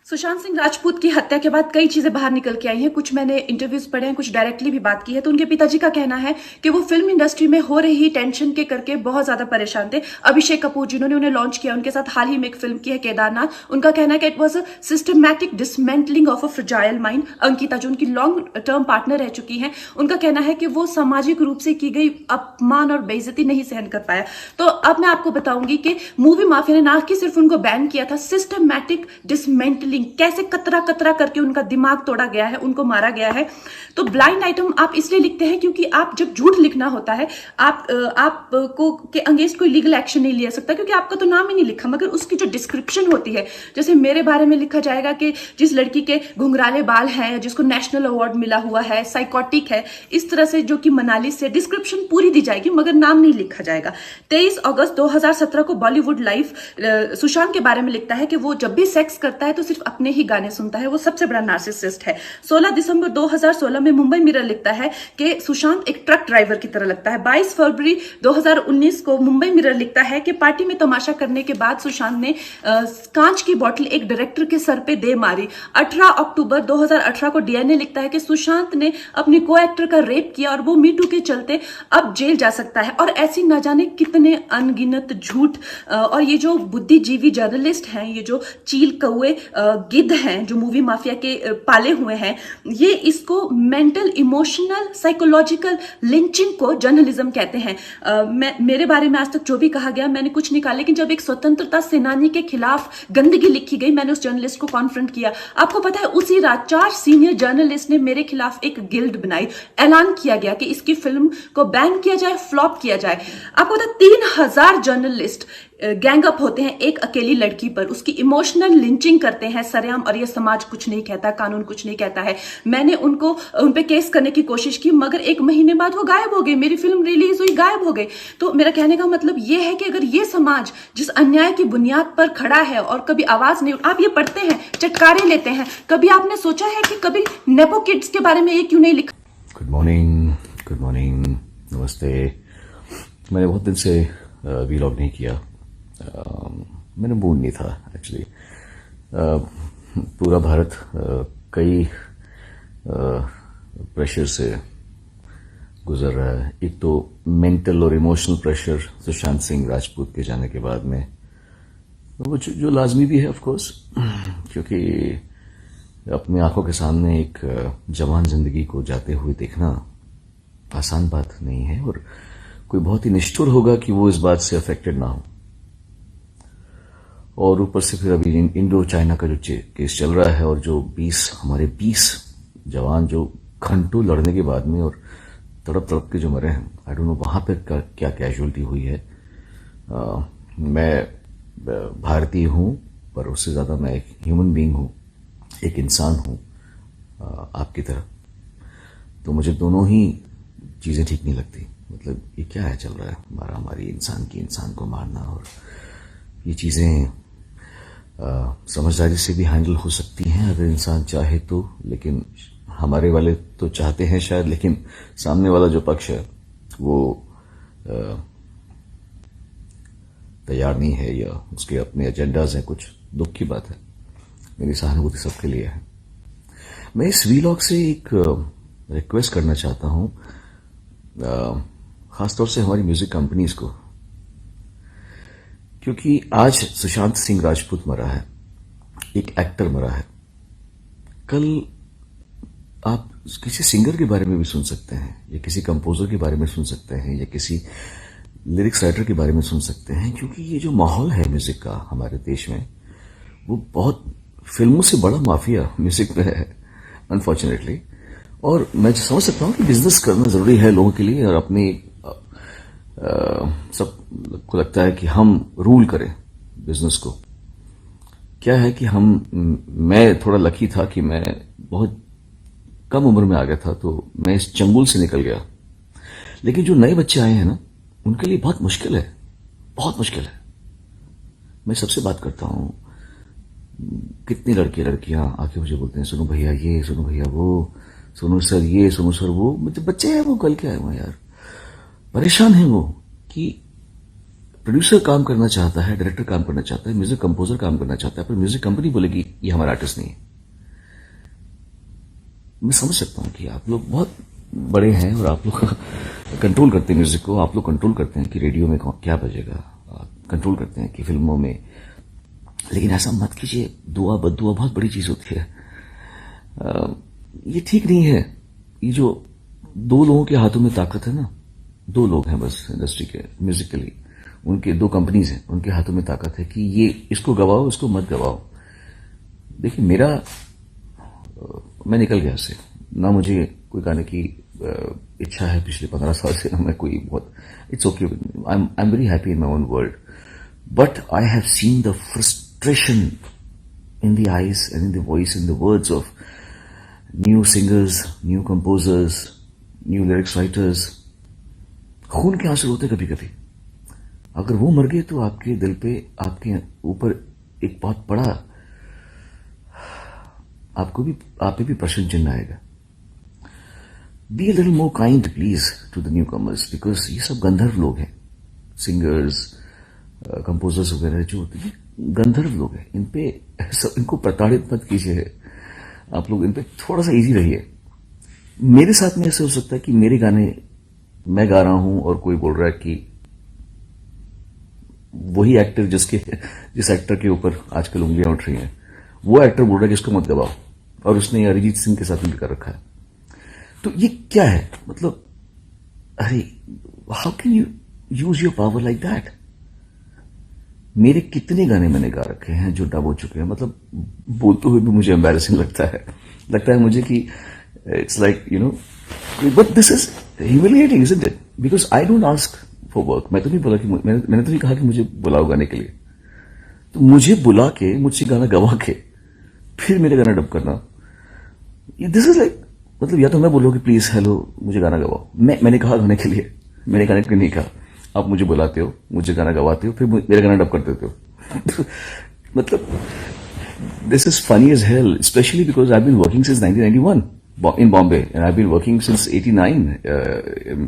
सुशांत सिंह राजपूत की हत्या के बाद कई चीजें बाहर निकल के आई हैं। कुछ मैंने इंटरव्यूज पढ़े हैं, कुछ डायरेक्टली भी बात की है। तो उनके पिताजी का कहना है कि वो फिल्म इंडस्ट्री में हो रही टेंशन के करके बहुत ज्यादा परेशान थे। अभिषेक कपूर जिन्होंने उन्हें लॉन्च किया, उनके साथ हाल ही में एक फिल्म की है केदारनाथ। उनका कहना है कि it was a systematic dismantling of a fragile mind. Ankita जो उनकी लॉन्ग टर्म पार्टनर रह चुकी है, उनका कहना है कि वो सामाजिक रूप से की गई अपमान और बेइज्जती नहीं सहन कर पाया। तो अब मैं आपको बताऊंगी कि मूवी माफिया ने ना कि सिर्फ उनको बैन किया था, सिस्टमैटिक डिसमेंटलिंग कैसे कतरा कतरा करके उनका दिमाग तोड़ा गया है, उनको मारा गया है। तो ब्लाइंड आइटम आप इसलिए लिखते हैं क्योंकि आप जब झूठ लिखना होता है, आपको के अगेंस्ट कोई लीगल एक्शन नहीं लिया सकता क्योंकि आपका तो नाम ही नहीं लिखा, मगर उसकी जो डिस्क्रिप्शन होती है, जैसे मेरे बारे में लिखा जाएगा कि जिस लड़की के घुंघराले बाल हैं, जिसको नेशनल अवार्ड मिला हुआ है, साइकोटिक है, इस तरह से जो कि मनाली से डिस्क्रिप्शन पूरी दी जाएगी मगर नाम नहीं लिखा जाएगा। 23 अगस्त 2017 को बॉलीवुड लाइव सुशांत के बारे में लिखता है कि वो जब भी सेक्स करता है तो सिर्फ अपने ही गाने सुनता है, वो सबसे बड़ा नार्सिसिस्ट है। 16 दिसंबर 2016 में मुंबई मिरर लिखता है कि सुशांत एक ट्रक ड्राइवर की तरह लगता है। 22 फरवरी 2019 को मुंबई मिरर लिखता है कि पार्टी में तमाशा करने के बाद सुशांत ने कांच की बोतल एक डायरेक्टर के सर पे दे मारी। 18 अक्टूबर 2018 को डीएनए लिखता है कि सुशांत ने अपने को एक्टर का रेप किया और वो मीटू के चलते अब जेल जा सकता है। और ऐसी न जाने कितने अनगिनत झूठ। और ये जो बुद्धिजीवी जर्नलिस्ट हैं, ये जो चील कौए गिद्ध हैं जो मूवी माफिया के पाले हुए हैं, ये इसको मेंटल इमोशनल साइकोलॉजिकल लिंचिंग को जर्नलिज्म कहते हैं। मेरे बारे में आज तक जो भी कहा गया मैंने कुछ नहीं कहा, लेकिन जब एक स्वतंत्रता सेनानी के खिलाफ गंदगी लिखी गई, मैंने उस जर्नलिस्ट को कॉन्फ्रंट किया। आपको पता है उसी रात 4 सीनियर जर्नलिस्ट ने मेरे खिलाफ एक गिल्ड बनाई, ऐलान किया गया कि इसकी फिल्म को बैन किया जाए, फ्लॉप किया जाए। आपको पता है 3000 जर्नलिस्ट गैंग अप होते हैं एक अकेली लड़की पर, उसकी इमोशनल लिंचिंग करते हैं सरेआम, और ये समाज कुछ नहीं कहता, कानून कुछ नहीं कहता है। मैंने उन पे केस करने की कोशिश की मगर 1 महीने बाद वो गायब हो गए, मेरी फिल्म रिलीज हुई, गायब हो गए। तो मेरा कहने का मतलब ये है कि अगर ये समाज जिस अन्याय की बुनियाद पर खड़ा है और कभी आवाज नहीं, आप ये पढ़ते हैं, चटकारे लेते हैं, कभी आपने सोचा है कि कभी नेपो किड्स के बारे में ये क्यों नहीं लिखा? गुड मॉर्निंग, नमस्ते। मैंने बहुत दिन से वीलॉग नहीं किया। मैंने मूड नहीं था एक्चुअली। पूरा भारत कई प्रेशर से गुजर रहा है। एक तो मेंटल और इमोशनल प्रेशर सुशांत सिंह राजपूत के जाने के बाद में, वो जो लाजमी भी है ऑफ कोर्स, क्योंकि अपनी आंखों के सामने एक जवान जिंदगी को जाते हुए देखना आसान बात नहीं है, और कोई बहुत ही निष्ठुर होगा कि वो इस बात से अफेक्टेड ना हो। और ऊपर से फिर अभी इंडो चाइना का जो केस चल रहा है, और जो 20 जवान जो घंटों लड़ने के बाद में और तड़प के जो मरे हैं, आई डोंट नो वहां पर क्या कैजुअलिटी हुई है। मैं भारतीय हूं, पर उससे ज्यादा मैं एक ह्यूमन बीइंग हूं, एक इंसान हूं आपकी तरह। तो मुझे दोनों ही चीजें ठीक नहीं लगती। मतलब ये क्या है चल रहा है, हमारी इंसान को मारना, और ये चीजें समझदारी से भी हैंडल हो सकती हैं अगर इंसान चाहे तो, लेकिन हमारे वाले तो चाहते हैं शायद, लेकिन सामने वाला जो पक्ष है वो तैयार नहीं है, या उसके अपने एजेंडाज हैं कुछ। दुख की बात है, मेरी सहानुभूति सबके लिए है। मैं इस वीलॉग से एक रिक्वेस्ट करना चाहता हूं, खासतौर से हमारी म्यूजिक कंपनीज को, क्योंकि आज सुशांत सिंह राजपूत मरा है, एक एक्टर मरा है। कल आप किसी सिंगर के बारे में भी सुन सकते हैं, या किसी कंपोजर के बारे में सुन सकते हैं, या किसी लिरिक्स राइटर के बारे में सुन सकते हैं, क्योंकि ये जो माहौल है म्यूजिक का हमारे देश में, वो बहुत फिल्मों से बड़ा माफिया म्यूजिक में है अनफॉर्चुनेटली। और मैं समझ सकता हूं कि बिजनेस करना जरूरी है लोगों के लिए, और अपनी सबको लगता है कि हम रूल करें बिजनेस को। क्या है कि मैं थोड़ा लकी था कि मैं बहुत कम उम्र में आ गया था, तो मैं इस चंगुल से निकल गया। लेकिन जो नए बच्चे आए हैं ना, उनके लिए बहुत मुश्किल है, बहुत मुश्किल है। मैं सबसे बात करता हूं, कितनी लड़कियां आके मुझे बोलते हैं, सुनो भैया ये, सुनो भैया वो, सुनो सर ये, सुनो सर वो। मतलब बच्चे हैं वो, कल के आए हुए यार, परेशान है वो कि प्रोड्यूसर काम करना चाहता है, डायरेक्टर काम करना चाहता है, म्यूजिक कंपोजर काम करना चाहता है, पर म्यूजिक कंपनी बोलेगी ये हमारा आर्टिस्ट नहीं है। मैं समझ सकता हूं कि आप लोग बहुत बड़े हैं और आप लोग कंट्रोल करते हैं म्यूजिक को, आप लोग कंट्रोल करते हैं कि रेडियो में क्या बजेगा, कंट्रोल करते हैं कि फिल्मों में, लेकिन ऐसा मत कीजिए। दुआ बद्दुआ बहुत बड़ी चीज होती है। ये ठीक नहीं है। ये जो दो लोगों के हाथों में ताकत है ना, दो लोग हैं बस इंडस्ट्री के, म्यूजिकली उनके दो कंपनीज हैं, उनके हाथों में ताकत है कि ये इसको गवाओ, इसको मत गवाओ। देखिए मैं निकल गया इससे, ना मुझे कोई गाने की इच्छा है पिछले 15 साल से, ना मैं कोई बहुत, it's okay, I am very happy in my own world, but I have seen the frustration in the eyes and in the voice and the words of new singers, new composers, new lyrics writers. खून के आंसू होते कभी कभी। अगर वो मर गए तो आपके दिल पे, आपके ऊपर एक बहुत बड़ा, आप पे भी प्रश्न चिन्ह आएगा। Be a little more kind please to the newcomers, because ये सब गंधर्व लोग हैं, सिंगर्स, कंपोजर्स वगैरह जो होते हैं गंधर्व लोग हैं। इनको प्रताड़ित मत कीजिए आप लोग, इन पे थोड़ा सा इजी रहिए। मेरे साथ में ऐसे हो सकता है कि मेरे गाने मैं गा रहा हूं और कोई बोल रहा है कि वही एक्टर जिस एक्टर के ऊपर आजकल उंगलियां उठ रही हैं, वो एक्टर बोल रहा है कि इसको मत दबाओ, और उसने अरिजीत सिंह के साथ भी कर रखा है। तो ये क्या है? मतलब अरे how can you use your power like that? मेरे कितने गाने मैंने गा रखे हैं जो डब हो चुके हैं, मतलब बोलते हुए भी मुझे एम्बैरेसिंग लगता है मुझे कि it's like you know, but this is humiliating isn't it? Because I don't ask for work. मैं तो नहीं बोला कि मैंने तो नहीं कहा कि मुझे बुलाओ गाने के लिए। तो मुझे बुला के, मुझसे गाना गवा के, फिर मेरे गाना डब करना, दिस इज लाइक, मतलब या तो मैं बोलूँ कि प्लीज हेलो मुझे गाना गवाओ, मैंने कहा गाने के लिए, मैंने गाने के लिए नहीं कहा। आप मुझे बुलाते हो, मुझे गाना गवाते हो, फिर मेरा गाना डब कर देते हो। मतलब this is funny as hell, specially because I been working since 1991 in Bombay and I've been working since 89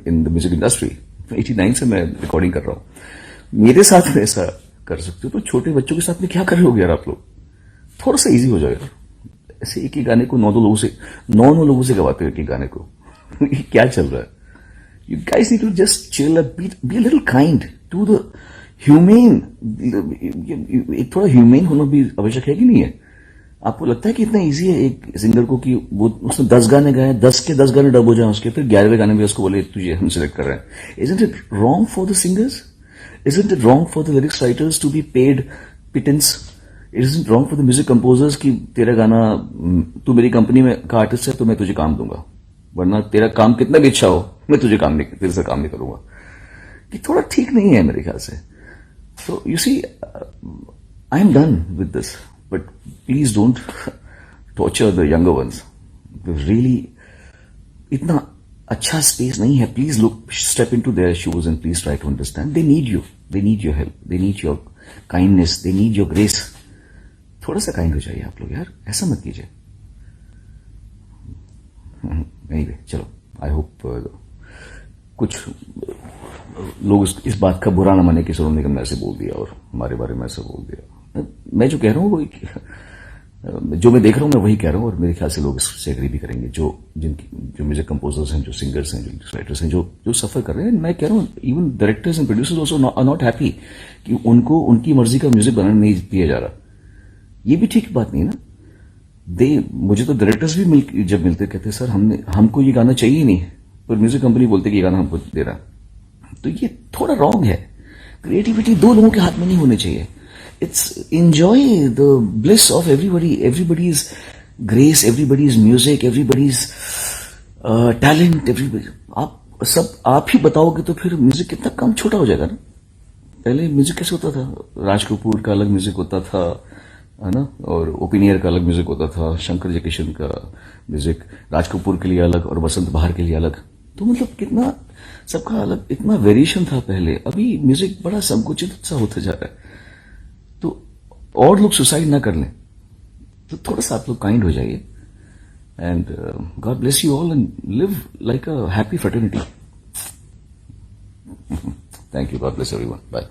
in the music industry. 89 से मैं रिकॉर्डिंग कर रहा हूँ। मेरे साथ में ऐसा कर सकते हो तो छोटे बच्चों के साथ में क्या कर रहे हो यार आप लोग? थोड़ा सा इजी हो जाएगा। ऐसे एक ही गाने को 9 लोगों से गवाते हो एक ही गाने को। ये क्या चल रहा है? You guys need to just chill, be a little kind to the humane. एक थोड़ा ह्यूमेन होना भी आवश्यक है कि नहीं है? आपको लगता है कि इतना इजी है एक सिंगर को कि वो उसने 10 गाने गाए, 10 के 10 गाने डब हो जाए उसके, फिर 11वें गाने में उसको बोले तुझे हम सिलेक्ट कर रहे हैं? Isn't it wrong for the singers? Isn't it wrong for the lyrics writers to be paid pittance? Isn't it wrong for the music composers कि तेरा गाना, तू मेरी कंपनी में का आर्टिस्ट है तो मैं तुझे काम दूंगा, वरना तेरा काम कितना भी अच्छा हो मैं तेरे से काम नहीं करूंगा? कि थोड़ा ठीक नहीं है मेरे ख्याल से। So you see, I am done with this, but please don't torture the younger ones. Really, इतना अच्छा स्पेस नहीं है। Please step into their shoes and please try to understand. They need you. They need your help. They need your kindness. They need your grace. थोड़ा सा kind हो जाइए आप लोग यार, ऐसा मत कीजिए। Anyway, चलो, I hope कुछ लोग इस बात का बुरा न माने कि सोनू निगम ने ऐसे बोल दिया और हमारे बारे में ऐसा बोल दिया। मैं जो कह रहा हूँ जो मैं देख रहा हूँ मैं वही कह रहा हूँ, और मेरे ख्याल से लोग इससे एग्री भी करेंगे, जो म्यूजिक कंपोजर्स हैं, जो सिंगर्स हैं, जो राइटर्स हैं, जो सफर कर रहे हैं। मैं कह रहा हूँ even directors and producers also are not happy कि उनको उनकी मर्जी का म्यूजिक बनाने नहीं दिया जा रहा। ये भी ठीक बात नहीं ना। मुझे तो डायरेक्टर्स भी जब मिलते कहते सर हमको ये गाना चाहिए नहीं, पर म्यूजिक कंपनी बोलते कि ये गाना हमको दे रहा। तो ये थोड़ा रॉन्ग है। क्रिएटिविटी दो लोगों के हाथ में नहीं होनी चाहिए। It's enjoy the bliss of everybody's grace, everybody's music, everybody's talent, आप ही बताओगे तो फिर म्यूजिक कितना कम छोटा हो जाएगा ना। पहले म्यूजिक कैसे होता था? राज कपूर का अलग म्यूजिक होता था, है ना, और ओपिनियर का अलग म्यूजिक होता था, शंकर जयकिशन का म्यूजिक राज कपूर के लिए अलग और बसंत बहार के लिए अलग। तो मतलब कितना सबका अलग, इतना वेरिएशन था पहले। अभी म्यूजिक बड़ा संकुचित सा होता जा रहा है। तो और लोग सुसाइड ना कर लें, तो थोड़ा सा आप लोग काइंड हो जाइए। And God bless you all and live like a happy fraternity. Thank you, God bless everyone, bye.